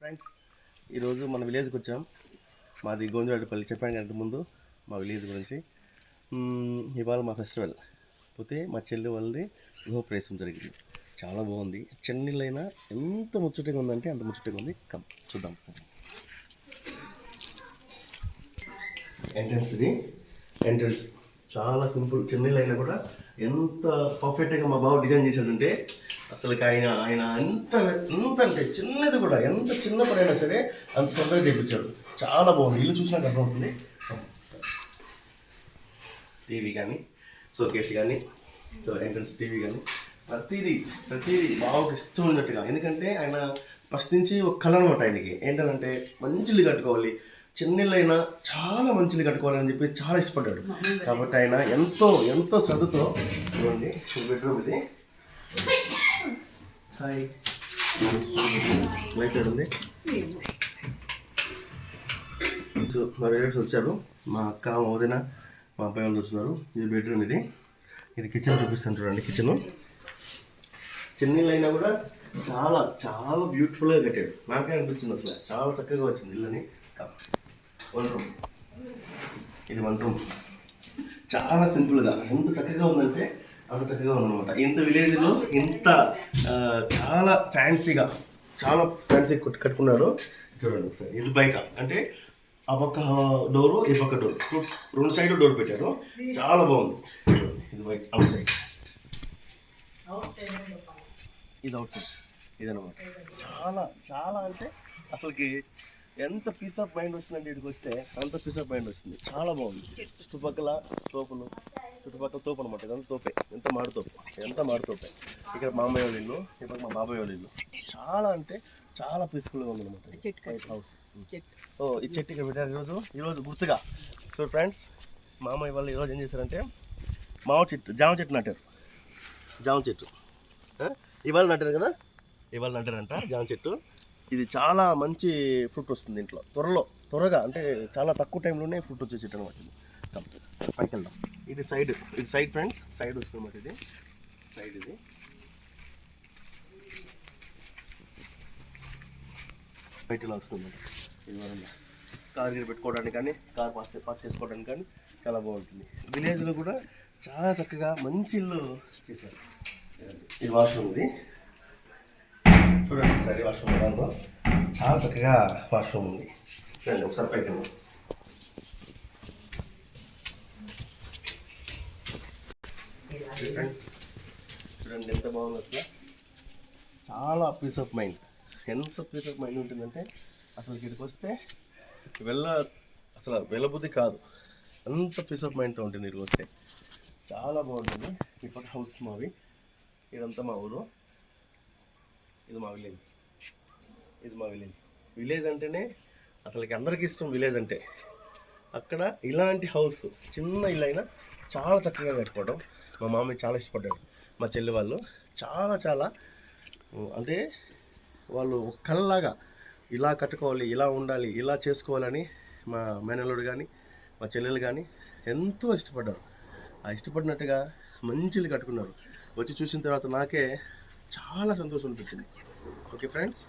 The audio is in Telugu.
ఫ్రెండ్స్, ఈరోజు మన విలేజ్కి వచ్చాం. మాది గోంజాడపల్లి. చెప్పాను కదా ముందు మా విలేజ్ గురించి. ఇవాళ మా ఫెస్టివల్ పోతే మా చెల్లి వాళ్ళది గృహప్రవేశం జరిగింది. చాలా బాగుంది. చెన్నీళ్ళైనా ఎంత ముచ్చటగా ఉందంటే అంత ముచ్చటగా ఉంది. చూద్దాం సార్. ఎంట్రన్స్ చాలా సింపుల్. చెన్నీళ్ళైనా కూడా ఎంత పర్ఫెక్ట్గా మా బాబు డిజైన్ చేశాడంటే అసలు ఆయన ఎంత అంటే చిన్నది కూడా ఎంత చిన్న పడైనా సరే అంత సొంతగా చేయించాడు. చాలా బాగుంది. ఇల్లు చూసినాక అర్థమవుతుంది. టీవీ కానీ, షోకేస్ కానీ, ఎంట్రన్స్ టీవీ కానీ ప్రతిదీ బాబుకి ఇష్టం ఉన్నట్టుగా. ఎందుకంటే ఆయన ఫస్ట్ నుంచి ఒక కళ అనమాట ఆయనకి. ఏంటంటే మంచి ఇల్లు కట్టుకోవాలి, చిన్నైనా చాలా మంచిని కట్టుకోవాలని చెప్పి చాలా ఇష్టపడ్డాడు. కాబట్టి ఆయన ఎంతో శ్రద్ధతో చూడండి. బెడ్రూమ్ ఇది. హాయ్, లైట్ ఉంది. మా రిలేటివ్స్ వచ్చారు. మా అక్క, మా వదిన, మా అబ్బాయి వాళ్ళు చూస్తున్నారు. ఇది బెడ్రూమ్. ఇది కిచెన్ చూపిస్తాను చూడండి. కిచెన్ చిన్నైనా కూడా చాలా చాలా బ్యూటిఫుల్గా కట్టాడు. నాకే అనిపిస్తుంది అసలు చాలా చక్కగా వచ్చింది ఇల్లుని. One room. ఇది వన్ రూమ్. చాలా సింపుల్గా ఎంత చక్కగా ఉందంటే అంత చక్కగా ఉందన్నమాట. ఇంత విలేజ్లో ఇంత చాలా ఫ్యాన్సీ కట్టుకున్నాడు. చూడండి ఒకసారి. ఇది బయట అంటే ఆ పక్క డోరు, ఈ పక్క డోర్, రెండు సైడ్ డోర్ పెట్టారు. చాలా బాగుంది. ఇది బయట అవుట్ సైడ్. ఇది అవుట్ సైడ్. ఇదన్నమాట. చాలా అంటే అసలుకి ఎంత పీస్ ఆఫ్ మైండ్ వచ్చిందంటే ఇక్కడికి వస్తే అంత పీస్ ఆఫ్ మైండ్ వస్తుంది. చాలా బాగుంది. చుట్టుపక్కల తోపు అనమాట. ఇదంతా తోపే. ఎంత మాడుతోపే. ఇక్కడ మా అమ్మాయి వాళ్ళ ఇల్లు, ఇక్కడ మా బాబాయ్ వాళ్ళ ఇల్లు. చాలా అంటే చాలా పీస్ఫుల్గా ఉంది అనమాట హౌస్. ఈ చెట్టు ఇక్కడ పెట్టారు ఈరోజు గుర్తుగా. సో ఫ్రెండ్స్, మా అమ్మాయి వాళ్ళు ఈరోజు ఏం చేశారంటే జామ చెట్టు నాటారు. జామ చెట్టు ఇవాళ నాటారంట జామ చెట్టు. ఇది చాలా మంచి ఫ్రూట్ వస్తుంది ఇంట్లో త్వరగా. అంటే చాలా తక్కువ టైంలోనే ఫ్రూట్ వచ్చే చెట్టు అనమాట. ఇది పైకి వెళ్దాం. ఇది సైడ్ ఫ్రెండ్స్. సైడ్ వస్తుంది అన్నమాట. ఇది బయట ఇలా వస్తుంది. ఇది వరండా. కార్ పెట్టుకోవడానికి కానీ, కార్ పార్క్ చేసుకోవడానికి కానీ చాలా బాగుంటుంది. విలేజ్లో కూడా చాలా చక్కగా మంచి ఇల్లు చేశారు. ఇది వాష్రూమ్. ఇది చూడండి ఒకసారి. వాష్రూమ్ దాంట్లో చాలా చక్కగా వాష్రూమ్ ఉంది. చూడండి ఒకసారి పైకి వెళ్దాం. ఫ్రెండ్స్ చూడండి ఎంత బాగుంది అసలు. చాలా పీస్ ఆఫ్ మైండ్. ఎంత పీస్ ఆఫ్ మైండ్ ఉంటుందంటే అసలు ఇక్కడికి వస్తే వెళ్ళబుద్ధి కాదు. అంత పీస్ ఆఫ్ మైండ్తో ఉంటుంది ఇక్కడికి వస్తే. చాలా బాగుంటుంది. ఇప్పుడు హౌస్ మావి. ఇదంతా మా ఊరు. ఇది మా విలేజ్. విలేజ్ అంటేనే అసలుకి అందరికీ ఇష్టం. విలేజ్ అంటే అక్కడ ఇలాంటి హౌస్, చిన్న ఇల్లు అయినా చాలా చక్కగా కట్టుకోవడం. మా మామయ్య చాలా ఇష్టపడ్డాడు. మా చెల్లి వాళ్ళు చాలా అంటే వాళ్ళు కళ్ళలాగా ఇలా కట్టుకోవాలి, ఇలా ఉండాలి, ఇలా చేసుకోవాలని మా మేనల్లుడు కానీ, మా చెల్లెలు కానీ ఎంతో ఇష్టపడ్డారు. ఆ ఇష్టపడినట్టుగా మంచి ఇల్లు కట్టుకున్నారు. వచ్చి చూసిన తర్వాత నాకే చాలా సంతోషం అనిపించింది. Okay friends.